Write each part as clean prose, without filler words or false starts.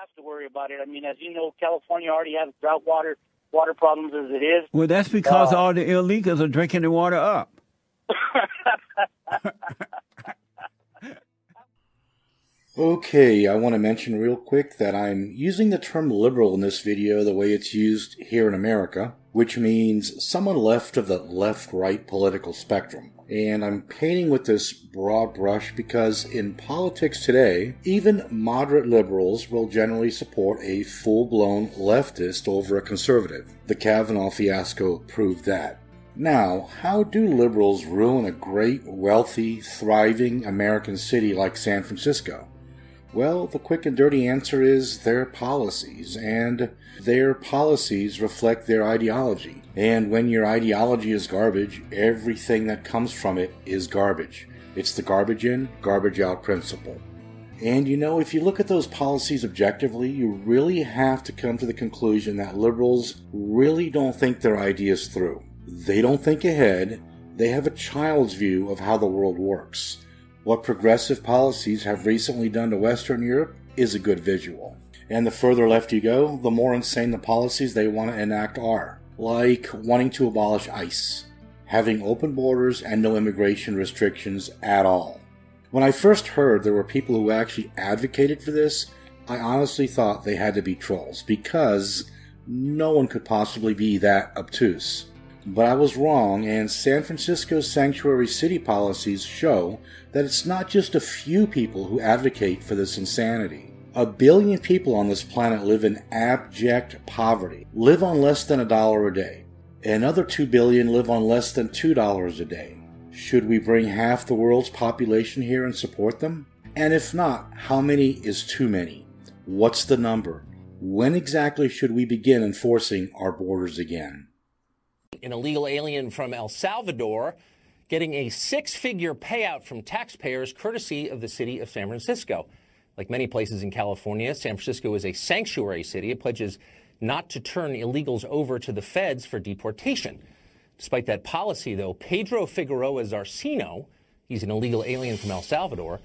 have to worry about it. I mean, as you know, California already has drought water problems as it is. Well, that's because all the illegals are drinking the water up. Okay, I want to mention real quick that I'm using the term liberal in this video the way it's used here in America, which means someone left of the left-right political spectrum. And I'm painting with this broad brush because in politics today, even moderate liberals will generally support a full-blown leftist over a conservative. The Kavanaugh fiasco proved that. Now, how do liberals ruin a great, wealthy, thriving American city like San Francisco? Well, the quick and dirty answer is their policies, and their policies reflect their ideology. And when your ideology is garbage, everything that comes from it is garbage. It's the garbage in, garbage out principle. And you know, if you look at those policies objectively, you really have to come to the conclusion that liberals really don't think their ideas through. They don't think ahead. They have a child's view of how the world works. What progressive policies have recently done to Western Europe is a good visual. And the further left you go, the more insane the policies they want to enact are. Like wanting to abolish ICE, having open borders and no immigration restrictions at all. When I first heard there were people who actually advocated for this, I honestly thought they had to be trolls, because no one could possibly be that obtuse. But I was wrong, and San Francisco's sanctuary city policies show that it's not just a few people who advocate for this insanity. 1 billion people on this planet live in abject poverty, live on less than $1 a day. Another 2 billion live on less than $2 a day. Should we bring half the world's population here and support them? And if not, how many is too many? What's the number? When exactly should we begin enforcing our borders again? An illegal alien from El Salvador getting a 6-figure payout from taxpayers courtesy of the city of San Francisco. Like many places in California, San Francisco is a sanctuary city. It pledges not to turn illegals over to the feds for deportation. Despite that policy, though, Pedro Figueroa Zarcino, he's an illegal alien from El Salvador,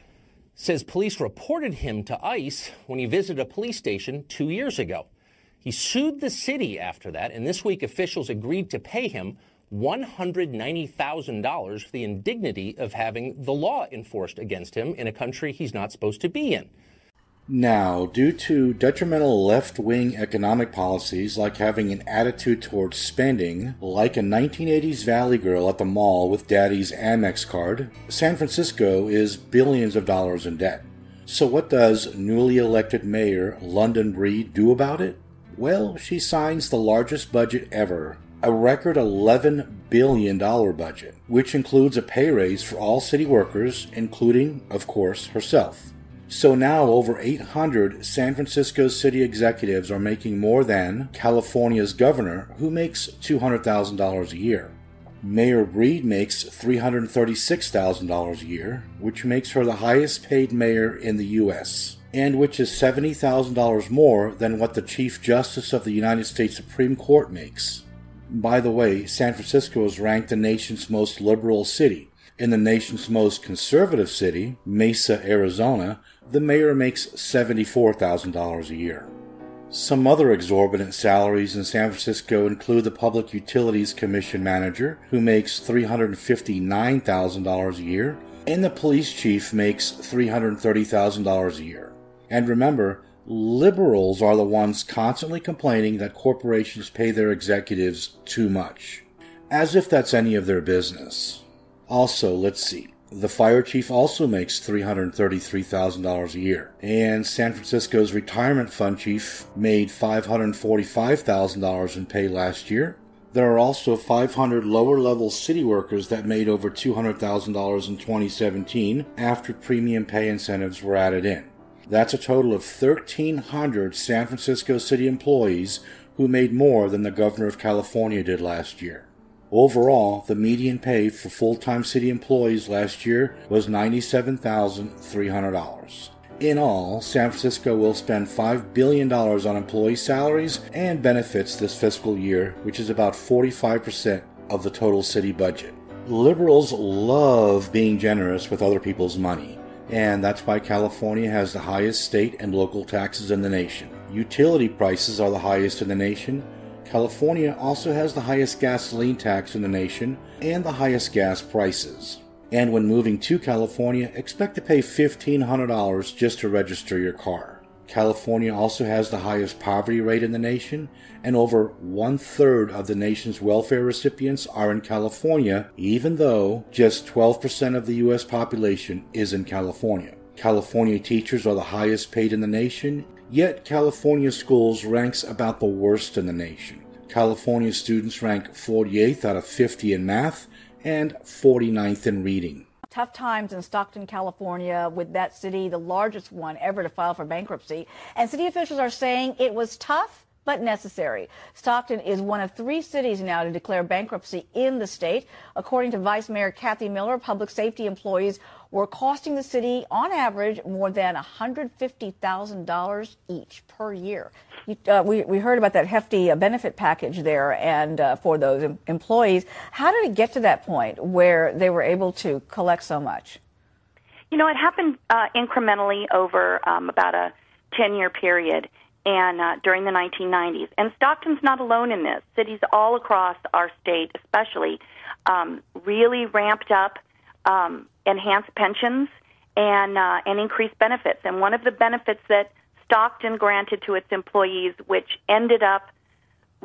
says police reported him to ICE when he visited a police station 2 years ago. He sued the city after that, and this week officials agreed to pay him $190,000 for the indignity of having the law enforced against him in a country he's not supposed to be in. Now, due to detrimental left-wing economic policies like having an attitude towards spending, like a 1980s Valley girl at the mall with daddy's Amex card, San Francisco is billions of dollars in debt. So what does newly elected Mayor London Breed do about it? Well, she signs the largest budget ever, a record $11 billion budget, which includes a pay raise for all city workers, including, of course, herself. So now over 800 San Francisco city executives are making more than California's governor, who makes $200,000 a year. Mayor Breed makes $336,000 a year, which makes her the highest paid mayor in the U.S., and which is $70,000 more than what the Chief Justice of the United States Supreme Court makes. By the way, San Francisco is ranked the nation's most liberal city. In the nation's most conservative city, Mesa, Arizona, the mayor makes $74,000 a year. Some other exorbitant salaries in San Francisco include the Public Utilities Commission manager, who makes $359,000 a year, and the police chief makes $330,000 a year. And remember, liberals are the ones constantly complaining that corporations pay their executives too much. As if that's any of their business. Also, let's see. The fire chief also makes $333,000 a year. And San Francisco's retirement fund chief made $545,000 in pay last year. There are also 500 lower-level city workers that made over $200,000 in 2017 after premium pay incentives were added in. That's a total of 1,300 San Francisco city employees who made more than the governor of California did last year. Overall, the median pay for full-time city employees last year was $97,300. In all, San Francisco will spend $5 billion on employee salaries and benefits this fiscal year, which is about 45% of the total city budget. Liberals love being generous with other people's money. And that's why California has the highest state and local taxes in the nation. Utility prices are the highest in the nation. California also has the highest gasoline tax in the nation and the highest gas prices. And when moving to California, expect to pay $1,500 just to register your car. California also has the highest poverty rate in the nation, and over 1/3 of the nation's welfare recipients are in California, even though just 12% of the U.S. population is in California. California teachers are the highest paid in the nation, yet California schools ranks about the worst in the nation. California students rank 48th out of 50 in math and 49th in reading. Tough times in Stockton, California, with that city, the largest one ever to file for bankruptcy. And city officials are saying it was tough but necessary. Stockton is one of 3 cities now to declare bankruptcy in the state. According to Vice Mayor Kathy Miller, public safety employees were costing the city, on average, more than $150,000 each per year. We heard about that hefty benefit package there and for those employees. How did it get to that point where they were able to collect so much? You know, it happened incrementally over about a 10-year period and during the 1990s. And Stockton's not alone in this. Cities all across our state especially really ramped up enhanced pensions and increased benefits. And one of the benefits that Stockton granted to its employees, which ended up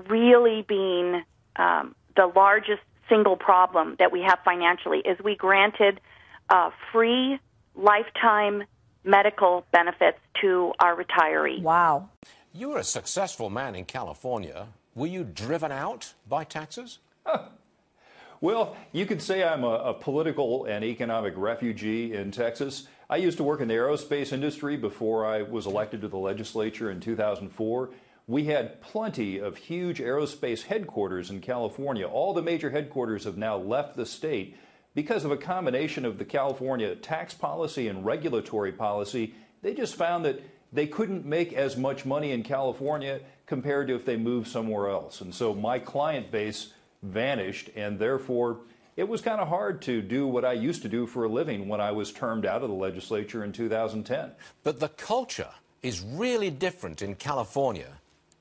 really being the largest single problem that we have financially, is we granted free lifetime medical benefits to our retirees. Wow. You were a successful man in California. Were you driven out by taxes? Well, you could say I'm a political and economic refugee in Texas. I used to work in the aerospace industry before I was elected to the legislature in 2004. We had plenty of huge aerospace headquarters in California. All the major headquarters have now left the state because of a combination of the California tax policy and regulatory policy. They just found that they couldn't make as much money in California compared to if they moved somewhere else. And so my client base vanished, and therefore it was kind of hard to do what I used to do for a living when I was termed out of the legislature in 2010. But the culture is really different in California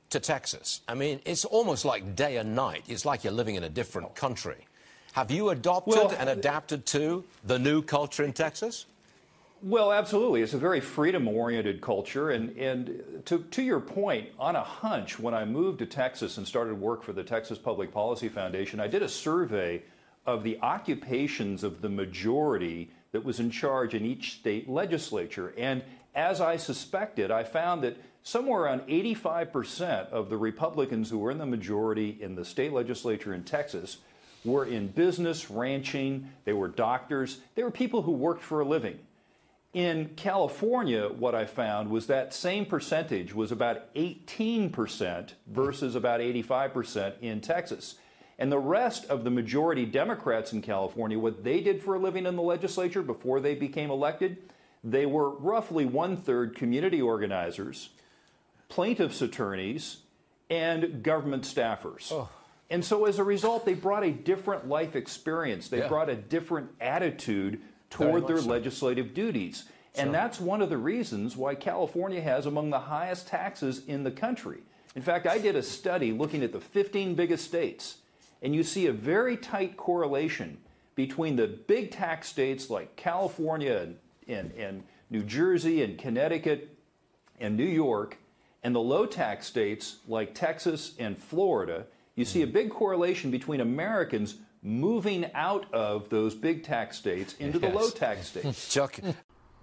to Texas. I mean, it's almost like day and night. It's like you're living in a different country. Have you adopted and adapted to the new culture in Texas? Well, absolutely. It's a very freedom-oriented culture. And to your point, on a hunch, when I moved to Texas and started work for the Texas Public Policy Foundation, I did a survey of the occupations of the majority that was in charge in each state legislature. And as I suspected, I found that somewhere around 85% of the Republicans who were in the majority in the state legislature in Texas were in business, ranching, they were doctors, they were people who worked for a living. In California, what I found was that same percentage was about 18% versus about 85% in Texas. And the rest of the majority Democrats in California, what they did for a living in the legislature before they became elected, they were roughly 1/3 community organizers, plaintiffs' attorneys, and government staffers. Oh. And so as a result, they brought a different life experience. They brought a different attitude toward their legislative duties. And that's one of the reasons why California has among the highest taxes in the country. In fact, I did a study looking at the 15 biggest states, and you see a very tight correlation between the big tax states like California and New Jersey and Connecticut and New York, and the low tax states like Texas and Florida. You see a big correlation between Americans moving out of those big tax states into the low tax states. Chuck.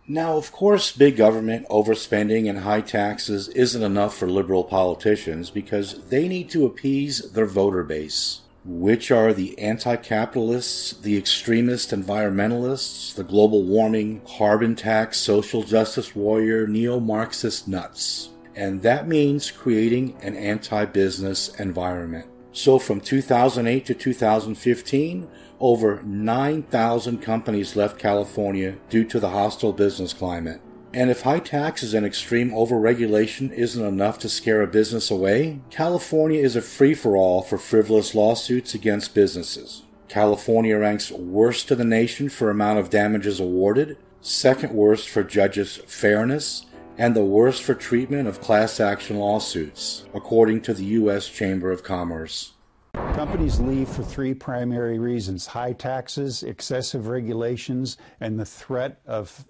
Now, of course, big government, overspending, and high taxes isn't enough for liberal politicians because they need to appease their voter base, which are the anti-capitalists, the extremist environmentalists, the global warming, carbon tax, social justice warrior, neo-Marxist nuts. And that means creating an anti-business environment. So from 2008 to 2015, over 9,000 companies left California due to the hostile business climate. And if high taxes and extreme overregulation isn't enough to scare a business away, California is a free-for-all for frivolous lawsuits against businesses. California ranks worst in the nation for amount of damages awarded, second worst for judges' fairness, and the worst for treatment of class action lawsuits, according to the U.S. Chamber of Commerce. Companies leave for three primary reasons: high taxes, excessive regulations, and the threat of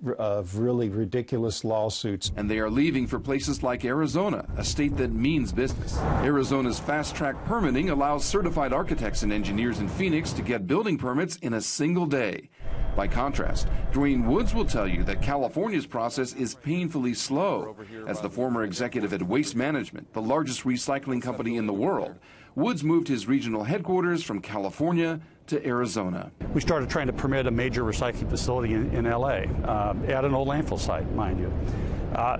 really ridiculous lawsuits. And they are leaving for places like Arizona, a state that means business. Arizona's fast-track permitting allows certified architects and engineers in Phoenix to get building permits in a single day. By contrast, Dwayne Woods will tell you that California's process is painfully slow. As the former executive at Waste Management, the largest recycling company in the world, Woods moved his regional headquarters from California to Arizona. We started trying to permit a major recycling facility in LA, at an old landfill site, mind you.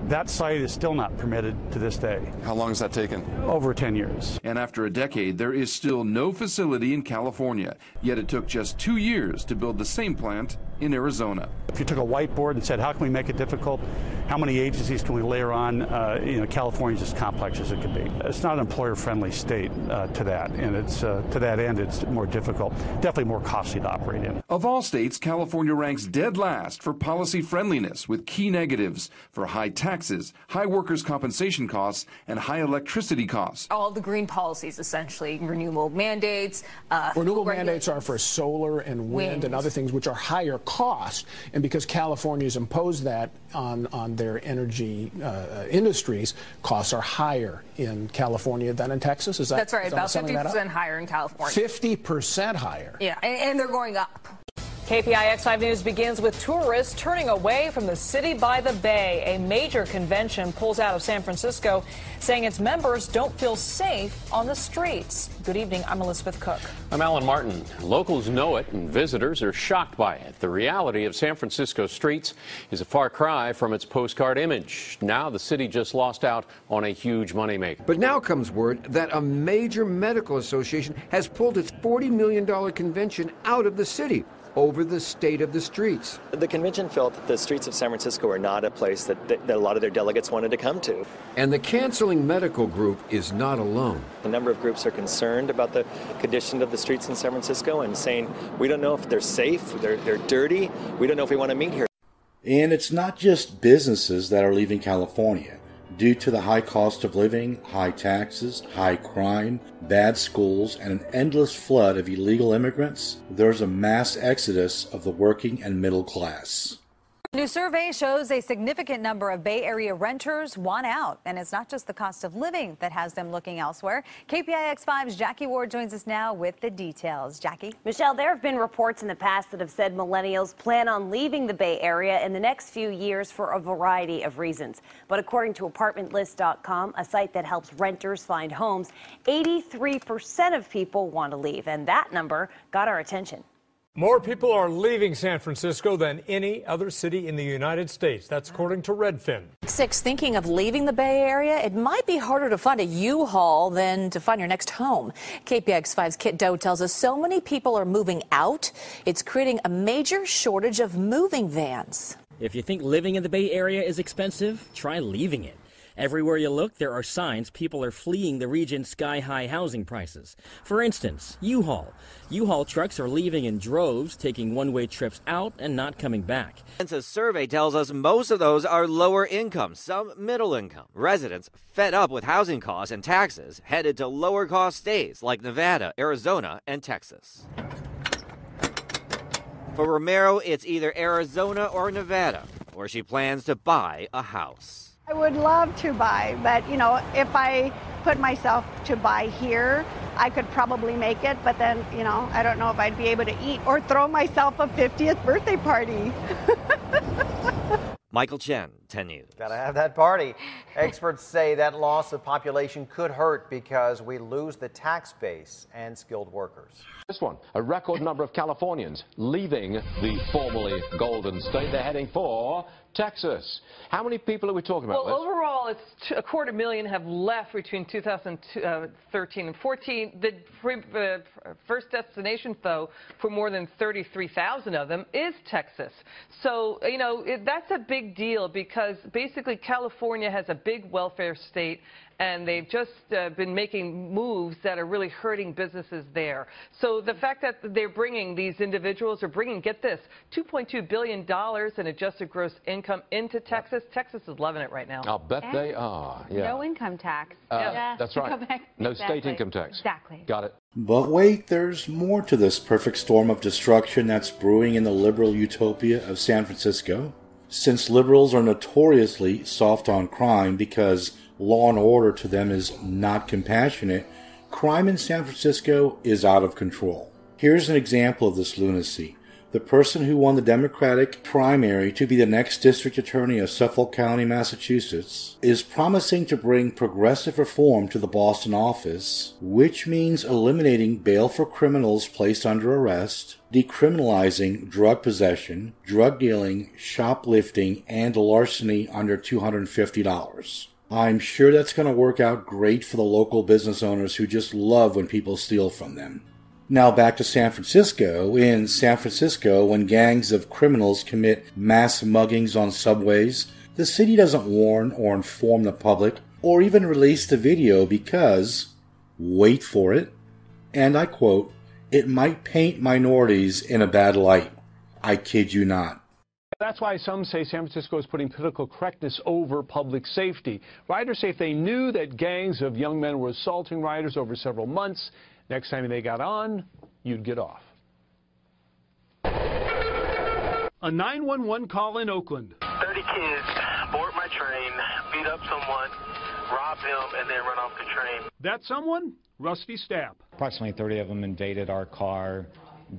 That site is still not permitted to this day. How long has that taken? Over 10 years. And after a decade, there is still no facility in California. Yet it took just 2 years to build the same plant in Arizona. If you took a whiteboard and said, how can we make it difficult? How many agencies can we layer on? California's as complex as it can be. It's not an employer-friendly state to that, and it's to that end, it's more difficult, definitely more costly to operate in. Of all states, California ranks dead last for policy friendliness, with key negatives for high taxes, high workers' compensation costs, and high electricity costs. All the green policies, essentially, renewable mandates. Renewable mandates are for solar and wind and other things which are higher cost, and because California's imposed that on their energy industries, costs are higher in California than in Texas. Is that That's right, about 50% higher in California. 50% higher. Yeah, and they're going up. KPIX 5 News begins with tourists turning away from the city by the bay. A major convention pulls out of San Francisco, saying its members don't feel safe on the streets. Good evening, I'm Elizabeth Cook. I'm Alan Martin. Locals know it and visitors are shocked by it. The reality of San Francisco streets is a far cry from its postcard image. Now the city just lost out on a huge moneymaker. But now comes word that a major medical association has pulled its $40 million convention out of the city over the state of the streets. The convention felt that the streets of San Francisco are not a place that a lot of their delegates wanted to come to. And the canceling medical group is not alone. A number of groups are concerned about the condition of the streets in San Francisco and saying, we don't know if they're safe, they're dirty, we don't know if we want to meet here. And it's not just businesses that are leaving California. Due to the high cost of living, high taxes, high crime, bad schools, and an endless flood of illegal immigrants, there's a mass exodus of the working and middle class. A new survey shows a significant number of Bay Area renters want out, and it's not just the cost of living that has them looking elsewhere. KPIX 5's Jackie Ward joins us now with the details. Jackie? Michelle, there have been reports in the past that have said millennials plan on leaving the Bay Area in the next few years for a variety of reasons. But according to ApartmentList.com, a site that helps renters find homes, 83% of people want to leave, and that number got our attention. More people are leaving San Francisco than any other city in the United States. That's according to Redfin. Thinking of leaving the Bay Area? It might be harder to find a U-Haul than to find your next home. KPIX 5's Kit Doe tells us so many people are moving out, it's creating a major shortage of moving vans. If you think living in the Bay Area is expensive, try leaving it. Everywhere you look, there are signs people are fleeing the region's sky-high housing prices. For instance, U-Haul. U-Haul trucks are leaving in droves, taking one-way trips out and not coming back. A survey tells us most of those are lower income, some middle income. Residents fed up with housing costs and taxes headed to lower-cost states like Nevada, Arizona, and Texas. For Romero, it's either Arizona or Nevada, where she plans to buy a house. I would love to buy, but, you know, if I put myself to buy here, I could probably make it, but then, you know, I don't know if I'd be able to eat or throw myself a 50th birthday party. Michael Chen, 10 News. Gotta have that party. Experts say that loss of population could hurt because we lose the tax base and skilled workers. This one, a record number of Californians leaving the formerly Golden State. They're heading for Texas. How many people are we talking about? Well, overall, it's 250,000 have left between 2013 and 14. The first destination, though, for more than 33,000 of them is Texas. So, you know, that's a big deal because because basically California has a big welfare state, and they've just been making moves that are really hurting businesses there. So the fact that they're bringing these individuals, are bringing, get this, $2.2 billion in adjusted gross income into Texas. Texas is loving it right now. I'll bet they are. Yeah. No income tax. That's right. No state income tax. Exactly. Got it. But wait, there's more to this perfect storm of destruction that's brewing in the liberal utopia of San Francisco. Since liberals are notoriously soft on crime because law and order to them is not compassionate, crime in San Francisco is out of control. Here's an example of this lunacy. The person who won the Democratic primary to be the next district attorney of Suffolk County, Massachusetts, is promising to bring progressive reform to the Boston office, which means eliminating bail for criminals placed under arrest, decriminalizing drug possession, drug dealing, shoplifting, and larceny under $250. I'm sure that's going to work out great for the local business owners who just love when people steal from them. Now back to San Francisco. In San Francisco, when gangs of criminals commit mass muggings on subways, the city doesn't warn or inform the public or even release the video because, wait for it, and I quote, it might paint minorities in a bad light. I kid you not. That's why some say San Francisco is putting political correctness over public safety. Riders say if they knew that gangs of young men were assaulting riders over several months, next time they got on, you'd get off. A 911 call in Oakland. 30 kids board my train, beat up someone, rob them, and then run off the train. That someone? Rusty Stapp. Approximately 30 of them invaded our car,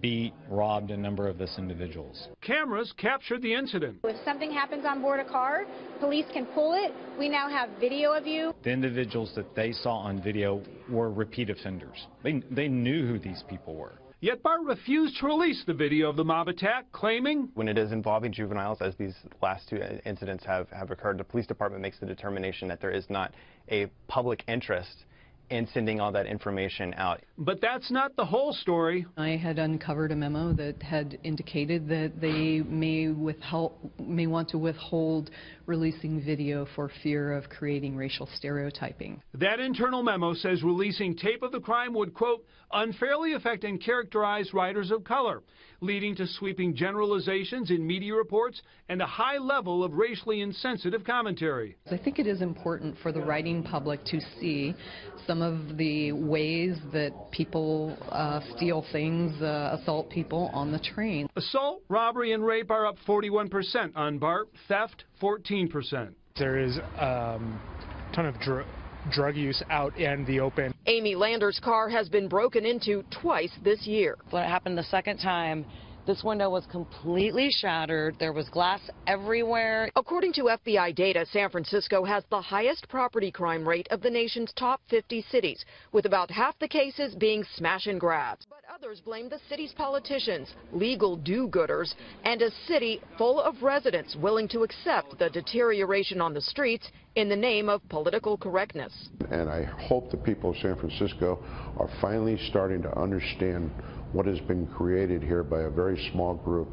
beat, robbed a number of those individuals. Cameras captured the incident. If something happens on board a car, police can pull it. We now have video of you. The individuals that they saw on video were repeat offenders. They knew who these people were. Yet BART refused to release the video of the mob attack, claiming, when it is involving juveniles, as these last two incidents have occurred, the police department makes the determination that there is not a public interest in sending all that information out. But that's not the whole story. I had uncovered a memo that had indicated that they may want to withhold releasing video for fear of creating racial stereotyping. That internal memo says releasing tape of the crime would, quote, unfairly affect and characterize riders of color, leading to sweeping generalizations in media reports and a high level of racially insensitive commentary. I think it is important for the writing public to see some of the ways that people steal things, assault people on the train. Assault, robbery, and rape are up 41% on BART. Theft, 14%. There is a ton of drug use out in the open. Amy Lander's car has been broken into twice this year. When it happened the second time, this window was completely shattered. There was glass everywhere. According to FBI data, San Francisco has the highest property crime rate of the nation's top 50 cities, with about half the cases being smash and grabs. But others blame the city's politicians, legal do-gooders, and a city full of residents willing to accept the deterioration on the streets in the name of political correctness. And I hope the people of San Francisco are finally starting to understand what has been created here by a very small group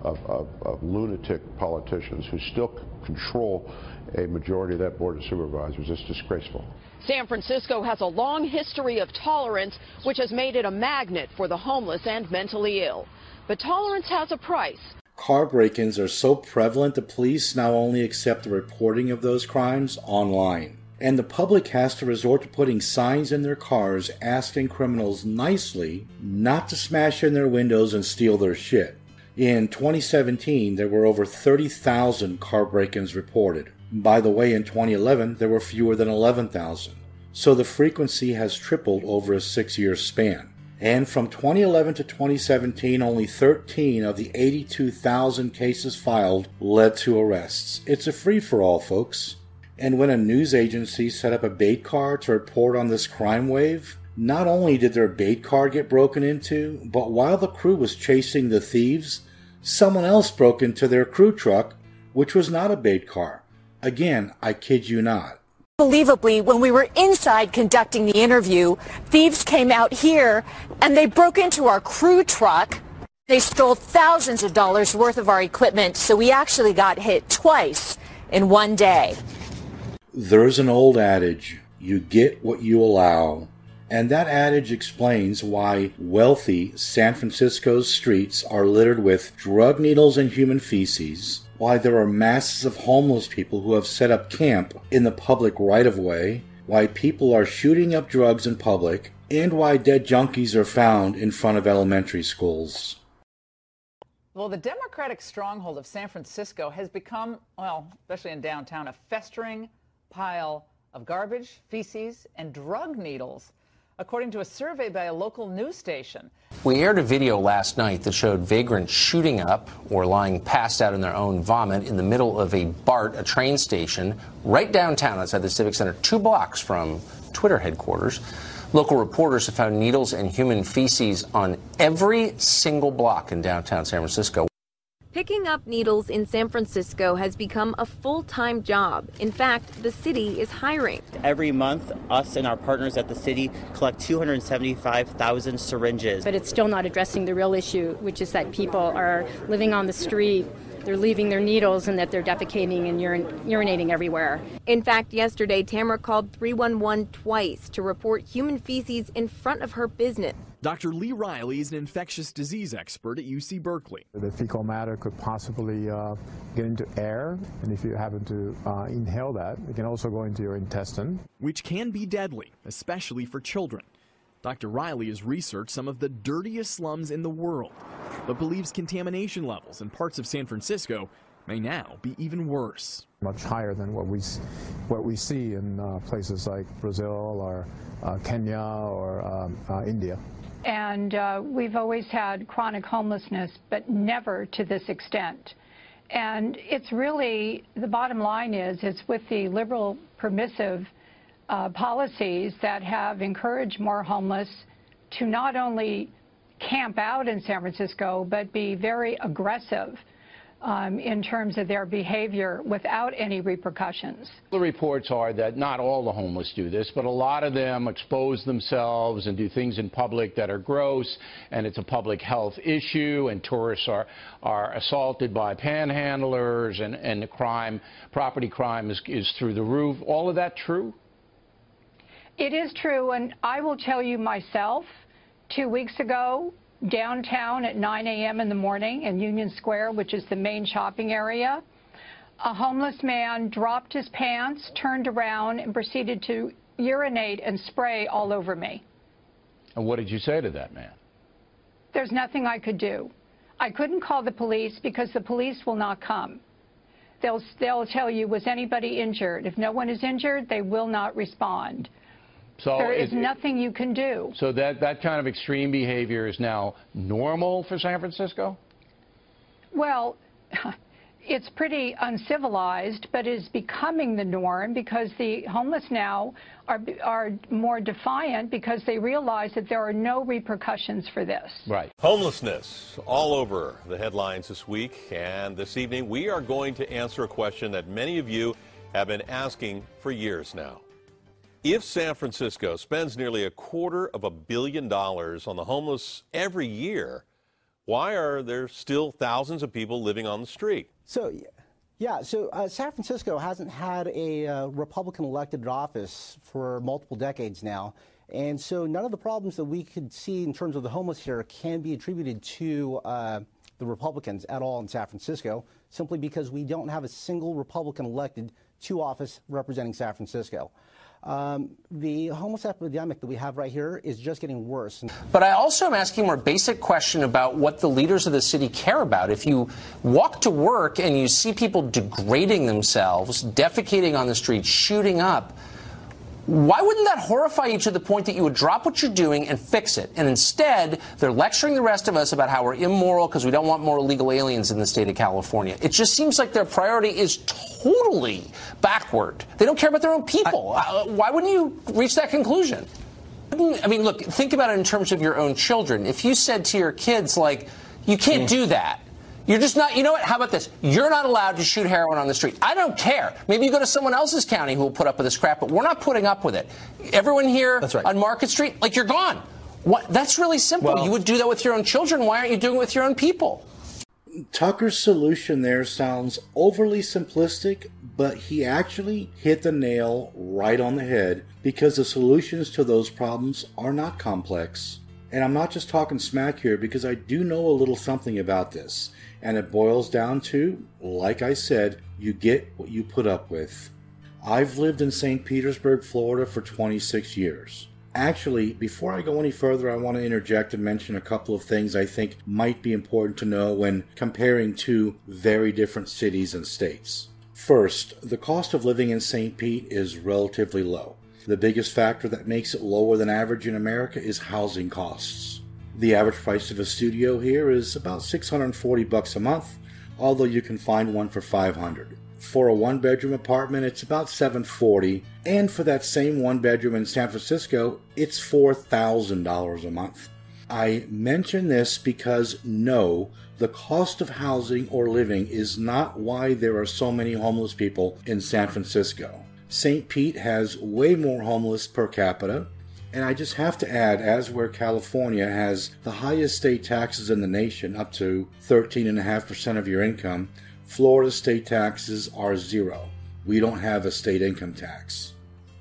of lunatic politicians who still control a majority of that Board of Supervisors. It's disgraceful. San Francisco has a long history of tolerance, which has made it a magnet for the homeless and mentally ill. But tolerance has a price. Car break-ins are so prevalent the police now only accept the reporting of those crimes online. And the public has to resort to putting signs in their cars asking criminals nicely not to smash in their windows and steal their shit. In 2017, there were over 30,000 car break-ins reported. By the way, in 2011, there were fewer than 11,000. So the frequency has tripled over a 6-year span. And from 2011 to 2017, only 13 of the 82,000 cases filed led to arrests. It's a free-for-all, folks. And when a news agency set up a bait car to report on this crime wave, not only did their bait car get broken into, but while the crew was chasing the thieves, someone else broke into their crew truck, which was not a bait car. Again, I kid you not. Unbelievably, when we were inside conducting the interview, thieves came out here and they broke into our crew truck. They stole thousands of dollars worth of our equipment, so we actually got hit twice in one day. There's an old adage, you get what you allow. And that adage explains why wealthy San Francisco's streets are littered with drug needles and human feces, why there are masses of homeless people who have set up camp in the public right-of-way, why people are shooting up drugs in public, and why dead junkies are found in front of elementary schools. Well, the Democratic stronghold of San Francisco has become, well, especially in downtown, a festering pile of garbage, feces, and drug needles, according to a survey by a local news station. We aired a video last night that showed vagrants shooting up or lying passed out in their own vomit in the middle of a BART, a train station, right downtown outside the Civic Center, 2 blocks from Twitter headquarters. Local reporters have found needles and human feces on every single block in downtown San Francisco. Picking up needles in San Francisco has become a full-time job. In fact, the city is hiring. Every month, us and our partners at the city collect 275,000 syringes. But it's still not addressing the real issue, which is that people are living on the street, they're leaving their needles, and that they're defecating and urinating everywhere. In fact, yesterday, Tamara called 311 twice to report human feces in front of her business. Dr. Lee Riley is an infectious disease expert at UC Berkeley. The fecal matter could possibly get into air, and if you happen to inhale that, it can also go into your intestine, which can be deadly, especially for children. Dr. Riley has researched some of the dirtiest slums in the world, but believes contamination levels in parts of San Francisco may now be even worse. Much higher than what we see in places like Brazil or Kenya or India. And we've always had chronic homelessness, but never to this extent. And it's really, the bottom line is, it's with the liberal permissive policies that have encouraged more homeless to not only camp out in San Francisco, but be very aggressive in terms of their behavior without any repercussions. The reports are that not all the homeless do this, but a lot of them expose themselves and do things in public that are gross, and it's a public health issue, and tourists are assaulted by panhandlers, and the property crime is through the roof. All of that true? It is true, and I will tell you myself, 2 weeks ago, downtown at 9 a.m. in the morning in Union Square, which is the main shopping area, a homeless man dropped his pants, turned around, and proceeded to urinate and spray all over me. And what did you say to that man? There's nothing I could do. I couldn't call the police because the police will not come. They'll tell you, was anybody injured? If no one is injured, they will not respond. So there is nothing you can do. So that kind of extreme behavior is now normal for San Francisco? Well, it's pretty uncivilized, but is becoming the norm because the homeless now are more defiant because they realize that there are no repercussions for this. Right. Homelessness all over the headlines this week, and this evening we are going to answer a question that many of you have been asking for years now. If San Francisco spends nearly $250 million on the homeless every year, why are there still thousands of people living on the street? So San Francisco hasn't had a Republican elected office for multiple decades now. And so none of the problems that we could see in terms of the homeless here can be attributed to the Republicans at all in San Francisco, simply because we don't have a single Republican elected to office representing San Francisco. The homeless epidemic that we have right here is just getting worse. But I also am asking a more basic question about what the leaders of the city care about. If you walk to work and you see people degrading themselves, defecating on the street, shooting up, why wouldn't that horrify you to the point that you would drop what you're doing and fix it? And instead, they're lecturing the rest of us about how we're immoral because we don't want more illegal aliens in the state of California. It just seems like their priority is totally backward. They don't care about their own people. Why wouldn't you reach that conclusion? I mean, look, think about it in terms of your own children. If you said to your kids, like, you can't do that. You're just not, you know what, how about this? You're not allowed to shoot heroin on the street. I don't care. Maybe you go to someone else's county who will put up with this crap, but we're not putting up with it. Everyone here on Market Street, like, you're gone. That's really simple. Well, you would do that with your own children. Why aren't you doing it with your own people? Tucker's solution there sounds overly simplistic, but he actually hit the nail right on the head because the solutions to those problems are not complex. And I'm not just talking smack here because I do know a little something about this. And it boils down to, like I said, you get what you put up with. I've lived in St. Petersburg, Florida for 26 years. Actually, before I go any further, I want to interject and mention a couple of things I think might be important to know when comparing two very different cities and states. First, the cost of living in St. Pete is relatively low. The biggest factor that makes it lower than average in America is housing costs. The average price of a studio here is about $640 a month, although you can find one for $500. For a one-bedroom apartment, it's about $740, and for that same one-bedroom in San Francisco, it's $4,000 a month. I mention this because no, the cost of housing or living is not why there are so many homeless people in San Francisco. St. Pete has way more homeless per capita, and I just have to add, as where California has the highest state taxes in the nation, up to 13.5% of your income, Florida state taxes are 0. We don't have a state income tax.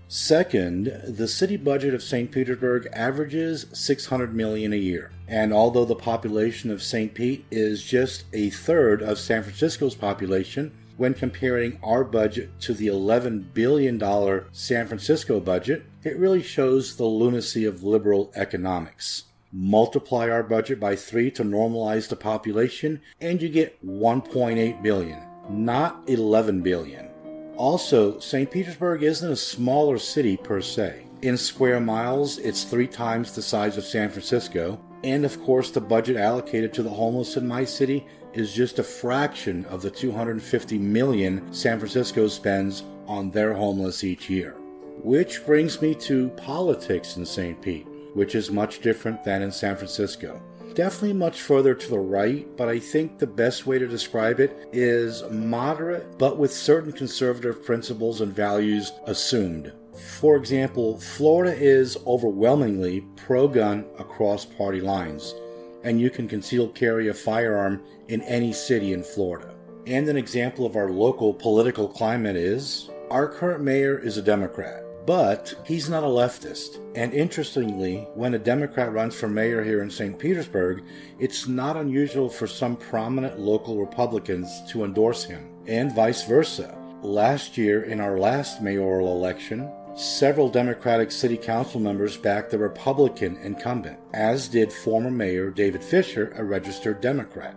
Second, the city budget of St. Petersburg averages $600 million a year. And although the population of St. Pete is just a third of San Francisco's population, when comparing our budget to the $11 billion San Francisco budget, it really shows the lunacy of liberal economics. Multiply our budget by 3 to normalize the population, and you get 1.8 billion, not 11 billion. Also, St. Petersburg isn't a smaller city per se. In square miles, it's 3 times the size of San Francisco, and of course the budget allocated to the homeless in my city is just a fraction of the $250 million San Francisco spends on their homeless each year. Which brings me to politics in St. Pete, which is much different than in San Francisco. Definitely much further to the right, but I think the best way to describe it is moderate, but with certain conservative principles and values assumed. For example, Florida is overwhelmingly pro-gun across party lines, and you can conceal carry a firearm in any city in Florida. And an example of our local political climate is, our current mayor is a Democrat. But he's not a leftist. And interestingly, when a Democrat runs for mayor here in St. Petersburg, it's not unusual for some prominent local Republicans to endorse him, and vice versa. Last year, in our last mayoral election, several Democratic city council members backed the Republican incumbent, as did former mayor David Fisher, a registered Democrat.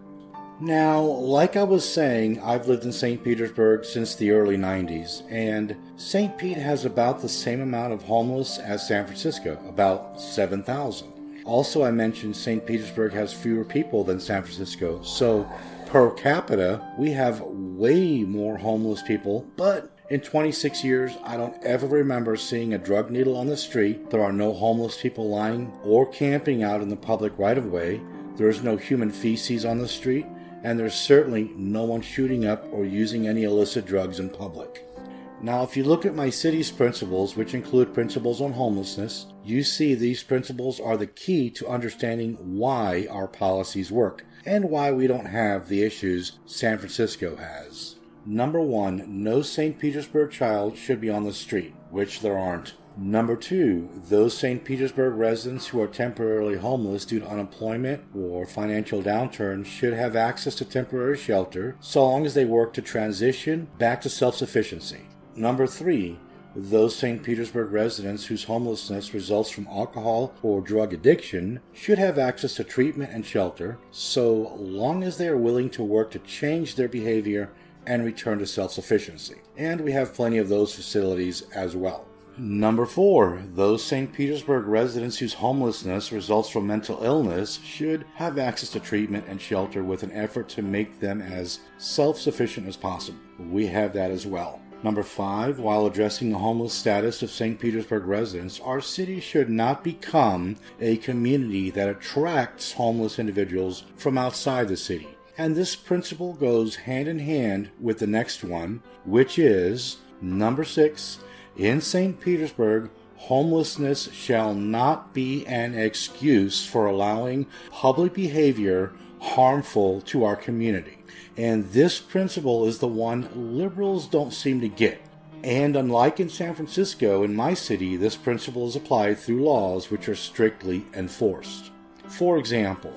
Now, like I was saying, I've lived in St. Petersburg since the early 90s, and St. Pete has about the same amount of homeless as San Francisco, about 7,000. Also, I mentioned St. Petersburg has fewer people than San Francisco, so per capita, we have way more homeless people, but in 26 years, I don't ever remember seeing a drug needle on the street. There are no homeless people lying or camping out in the public right-of-way. There is no human feces on the street. And there's certainly no one shooting up or using any illicit drugs in public. Now, if you look at my city's principles, which include principles on homelessness, you see these principles are the key to understanding why our policies work and why we don't have the issues San Francisco has. Number 1, no St. Petersburg child should be on the street, which there aren't. Number 2, those St. Petersburg residents who are temporarily homeless due to unemployment or financial downturn should have access to temporary shelter so long as they work to transition back to self-sufficiency. Number 3, those St. Petersburg residents whose homelessness results from alcohol or drug addiction should have access to treatment and shelter so long as they are willing to work to change their behavior and return to self-sufficiency. And we have plenty of those facilities as well. Number 4, those St. Petersburg residents whose homelessness results from mental illness should have access to treatment and shelter with an effort to make them as self-sufficient as possible. We have that as well. Number 5, while addressing the homeless status of St. Petersburg residents, our city should not become a community that attracts homeless individuals from outside the city. And this principle goes hand in hand with the next one, which is number 6, in St. Petersburg, homelessness shall not be an excuse for allowing public behavior harmful to our community. And this principle is the one liberals don't seem to get. And unlike in San Francisco, in my city, this principle is applied through laws which are strictly enforced. For example,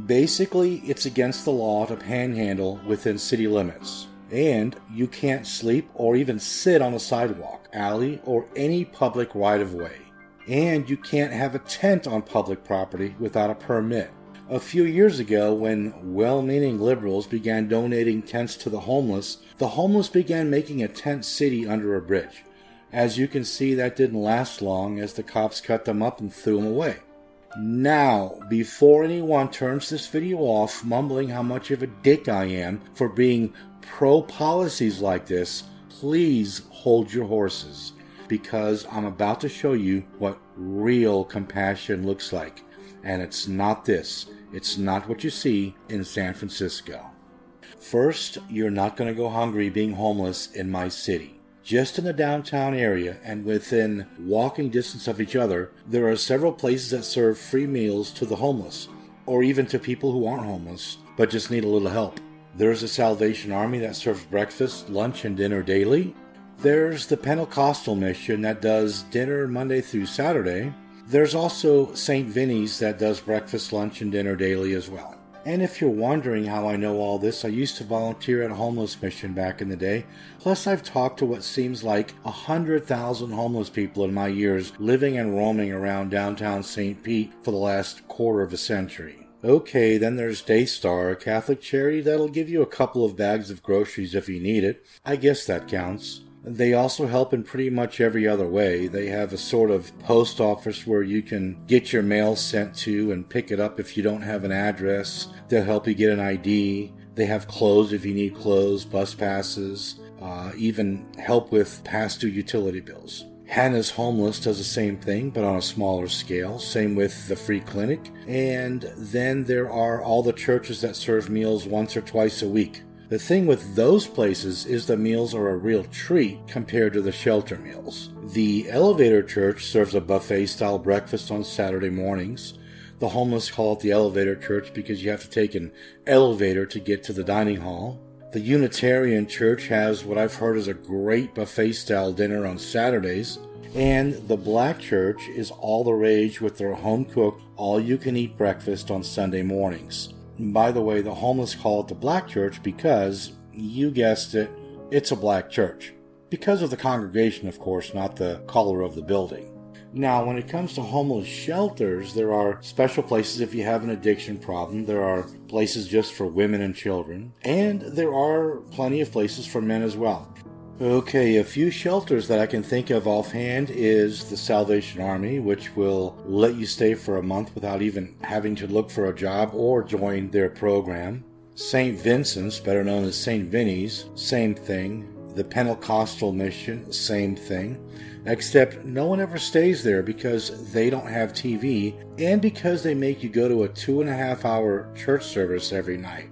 basically it's against the law to panhandle within city limits. And you can't sleep or even sit on a sidewalk, alley, or any public right-of-way. And you can't have a tent on public property without a permit. A few years ago, when well-meaning liberals began donating tents to the homeless began making a tent city under a bridge. As you can see, that didn't last long as the cops cut them up and threw them away. Now, before anyone turns this video off mumbling how much of a dick I am for being pro-policies like this, please hold your horses, because I'm about to show you what real compassion looks like. And it's not this. It's not what you see in San Francisco. First, you're not going to go hungry being homeless in my city. Just in the downtown area and within walking distance of each other, there are several places that serve free meals to the homeless, or even to people who aren't homeless, but just need a little help. There's a Salvation Army that serves breakfast, lunch, and dinner daily. There's the Pentecostal Mission that does dinner Monday through Saturday. There's also St. Vinny's that does breakfast, lunch, and dinner daily as well. And if you're wondering how I know all this, I used to volunteer at a homeless mission back in the day. Plus, I've talked to what seems like 100,000 homeless people in my years living and roaming around downtown St. Pete for the last quarter of a century. Okay, then there's Daystar, a Catholic charity that'll give you a couple of bags of groceries if you need it. I guess that counts. They also help in pretty much every other way. They have a sort of post office where you can get your mail sent to and pick it up if you don't have an address. They'll help you get an ID. They have clothes if you need clothes, bus passes, even help with past due utility bills. Hannah's Homeless does the same thing, but on a smaller scale. Same with the free clinic. And then there are all the churches that serve meals once or twice a week. The thing with those places is the meals are a real treat compared to the shelter meals. The Elevator Church serves a buffet-style breakfast on Saturday mornings. The homeless call it the Elevator Church because you have to take an elevator to get to the dining hall. The Unitarian Church has what I've heard is a great buffet-style dinner on Saturdays. And the Black Church is all the rage with their home-cooked, all-you-can-eat breakfast on Sunday mornings. And by the way, the homeless call it the Black Church because, you guessed it, it's a black church. Because of the congregation, of course, not the color of the building. Now, when it comes to homeless shelters, there are special places if you have an addiction problem. There are places just for women and children. And there are plenty of places for men as well. Okay, a few shelters that I can think of offhand is the Salvation Army, which will let you stay for a month without even having to look for a job or join their program. St. Vincent's, better known as St. Vinny's, same thing. The Pentecostal Mission, same thing. Except no one ever stays there because they don't have TV and because they make you go to a 2.5-hour church service every night.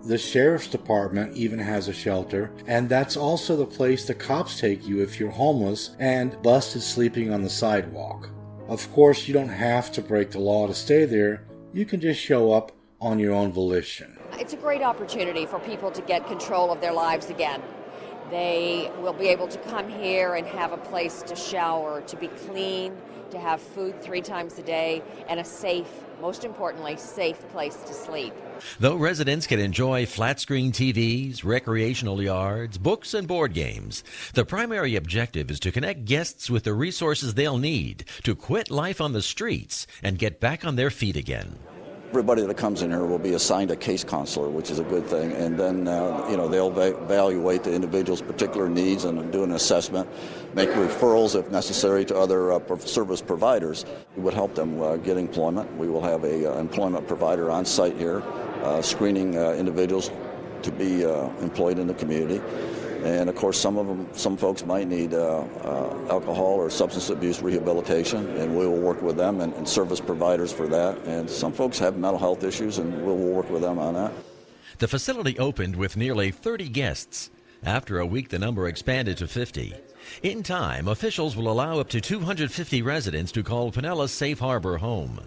The Sheriff's Department even has a shelter, and that's also the place the cops take you if you're homeless and busted sleeping on the sidewalk. Of course, you don't have to break the law to stay there. You can just show up on your own volition. It's a great opportunity for people to get control of their lives again. They will be able to come here and have a place to shower, to be clean, to have food 3 times a day, and a safe, most importantly, safe place to sleep. Though residents can enjoy flat-screen TVs, recreational yards, books, and board games, the primary objective is to connect guests with the resources they'll need to quit life on the streets and get back on their feet again. Everybody that comes in here will be assigned a case counselor, which is a good thing, and then they'll evaluate the individual's particular needs and do an assessment, make referrals if necessary to other service providers. We would help them get employment. We will have an employment provider on site here, screening individuals to be employed in the community. And of course, some folks might need alcohol or substance abuse rehabilitation, and we will work with them and service providers for that. And some folks have mental health issues, and we'll work with them on that. The facility opened with nearly 30 guests. After a week, the number expanded to 50. In time, officials will allow up to 250 residents to call Pinellas Safe Harbor home.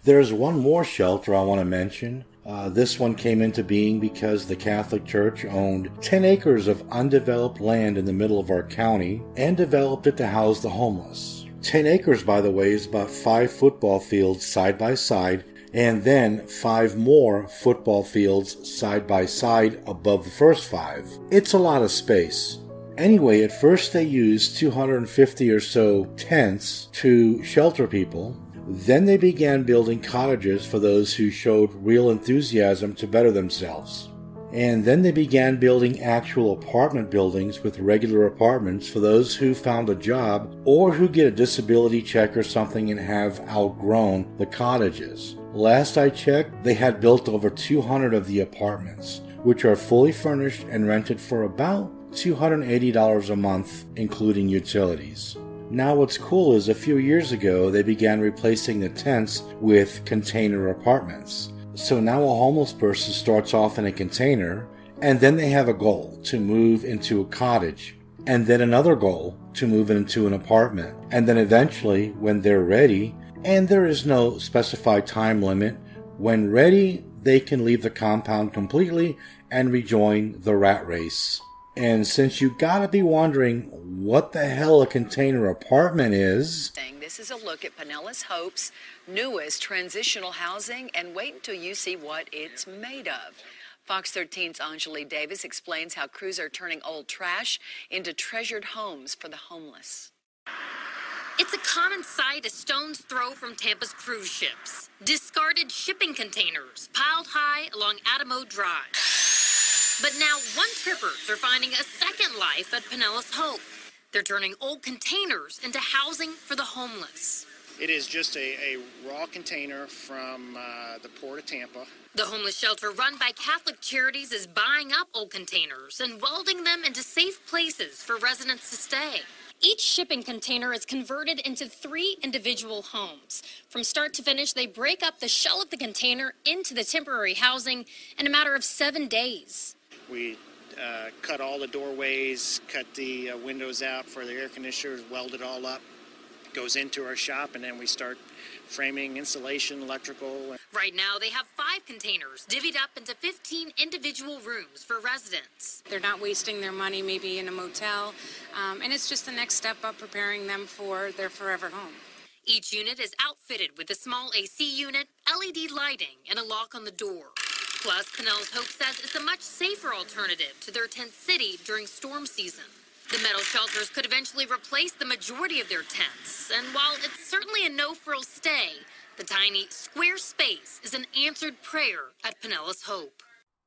There's one more shelter I want to mention, This one came into being because the Catholic Church owned 10 acres of undeveloped land in the middle of our county and developed it to house the homeless. 10 acres, by the way, is about 5 football fields side by side, and then 5 more football fields side by side above the first 5. It's a lot of space. Anyway, at first they used 250 or so tents to shelter people. Then they began building cottages for those who showed real enthusiasm to better themselves. And then they began building actual apartment buildings with regular apartments for those who found a job or who get a disability check or something and have outgrown the cottages. Last I checked, they had built over 200 of the apartments, which are fully furnished and rented for about $280 a month, including utilities. Now what's cool is a few years ago they began replacing the tents with container apartments. So now a homeless person starts off in a container, and then they have a goal to move into a cottage, and then another goal to move into an apartment. And then eventually, when they're ready, and there is no specified time limit, when ready, they can leave the compound completely and rejoin the rat race. And since you gotta be wondering what the hell a container apartment is... This is a look at Pinellas Hope's newest transitional housing, and wait until you see what it's made of. Fox 13's Anjali Davis explains how crews are turning old trash into treasured homes for the homeless. It's a common sight a stone's throw from Tampa's cruise ships. Discarded shipping containers piled high along Adamo Drive. But now one-trippers are finding a second life at Pinellas Hope. They're turning old containers into housing for the homeless. It is just a raw container from the port of Tampa. The homeless shelter run by Catholic Charities is buying up old containers and welding them into safe places for residents to stay. Each shipping container is converted into 3 individual homes. From start to finish, they break up the shell of the container into the temporary housing in a matter of 7 days. We cut all the doorways, cut the windows out for the air conditioners, weld it all up. Goes into our shop, and then we start framing, insulation, electrical. Right now, they have 5 containers divvied up into 15 individual rooms for residents. They're not wasting their money maybe in a motel, and it's just the next step up preparing them for their forever home. Each unit is outfitted with a small AC unit, LED lighting, and a lock on the door. Plus, Pinellas Hope says it's a much safer alternative to their tent city during storm season. The metal shelters could eventually replace the majority of their tents, and while it's certainly a no-frills stay, the tiny square space is an answered prayer at Pinellas Hope.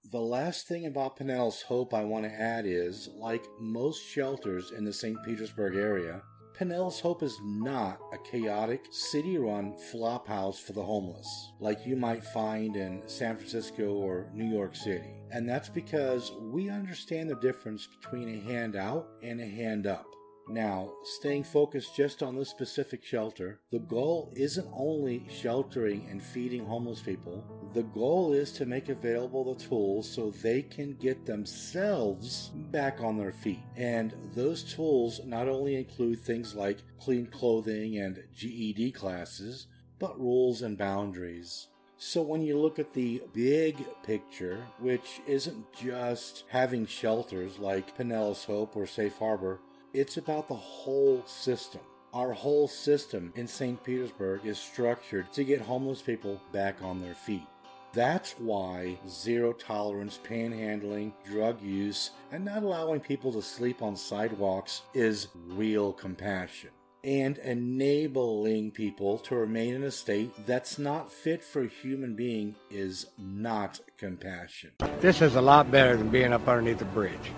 The last thing about Pinellas Hope I want to add is, like most shelters in the St. Petersburg area, Pinellas Hope is not a chaotic, city-run flophouse for the homeless, like you might find in San Francisco or New York City. And that's because we understand the difference between a hand out and a hand up. Now, staying focused just on this specific shelter, the goal isn't only sheltering and feeding homeless people. The goal is to make available the tools so they can get themselves back on their feet. And those tools not only include things like clean clothing and GED classes, but rules and boundaries. So when you look at the big picture, which isn't just having shelters like Pinellas Hope or Safe Harbor, it's about the whole system. Our whole system in St. Petersburg is structured to get homeless people back on their feet. That's why zero tolerance panhandling, drug use, and not allowing people to sleep on sidewalks is real compassion. And enabling people to remain in a state that's not fit for a human being is not compassion. This is a lot better than being up underneath the bridge.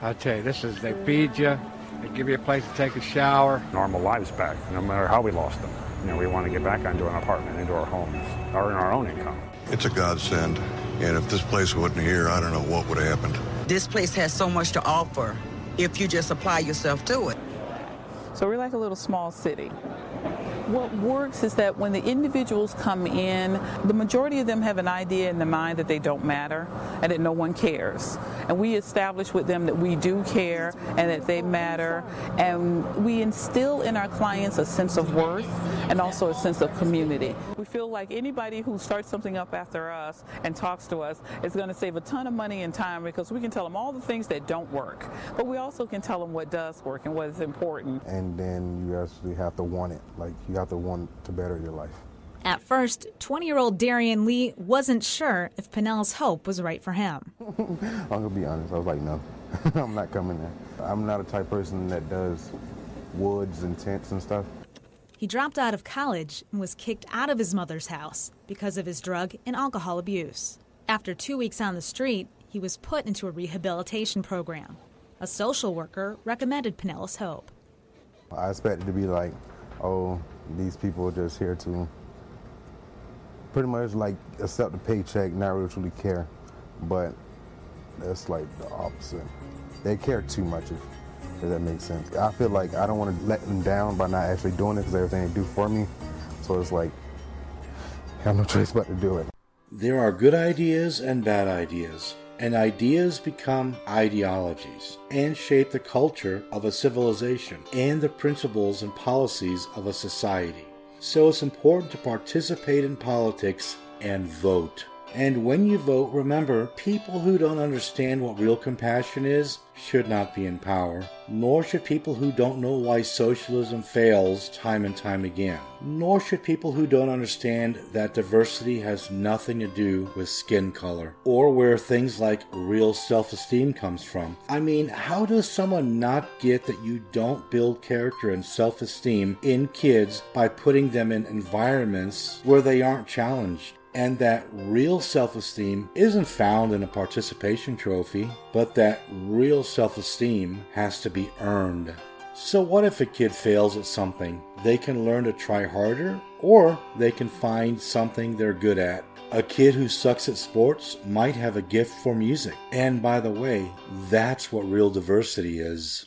I tell you, they feed you, they give you a place to take a shower. Normal lives back, no matter how we lost them. We want to get back into an apartment, into our homes, or in our own income. It's a godsend, and if this place wasn't here, I don't know what would have happened. This place has so much to offer if you just apply yourself to it. So we're like a little small city. What works is that when the individuals come in, the majority of them have an idea in their mind that they don't matter and that no one cares. And we establish with them that we do care and that they matter. And we instill in our clients a sense of worth and also a sense of community. We feel like anybody who starts something up after us and talks to us is going to save a ton of money and time, because we can tell them all the things that don't work. But we also can tell them what does work and what is important. And then you actually have to want it. Like, you have to want to better your life. At first, 20-year-old Darian Lee wasn't sure if Pinellas Hope was right for him. I'm going to be honest. I was like, no, I'm not coming there. I'm not a type of person that does woods and tents and stuff. He dropped out of college and was kicked out of his mother's house because of his drug and alcohol abuse. After 2 weeks on the street, he was put into a rehabilitation program. A social worker recommended Pinellas Hope. I expected to be like, oh, these people are just here to pretty much like accept the paycheck, not really truly care. But that's like the opposite. They care too much, if that makes sense. I feel like I don't want to let them down by not actually doing it, because everything they do for me. So it's like, I have no choice but to do it. There are good ideas and bad ideas, and ideas become ideologies and shape the culture of a civilization and the principles and policies of a society. So it's important to participate in politics and vote. And when you vote, remember, people who don't understand what real compassion is should not be in power, nor should people who don't know why socialism fails time and time again, nor should people who don't understand that diversity has nothing to do with skin color, or where things like real self-esteem comes from. I mean, how does someone not get that you don't build character and self-esteem in kids by putting them in environments where they aren't challenged? And that real self-esteem isn't found in a participation trophy, but that real self-esteem has to be earned. So what if a kid fails at something? They can learn to try harder, or they can find something they're good at. A kid who sucks at sports might have a gift for music. And by the way, that's what real diversity is.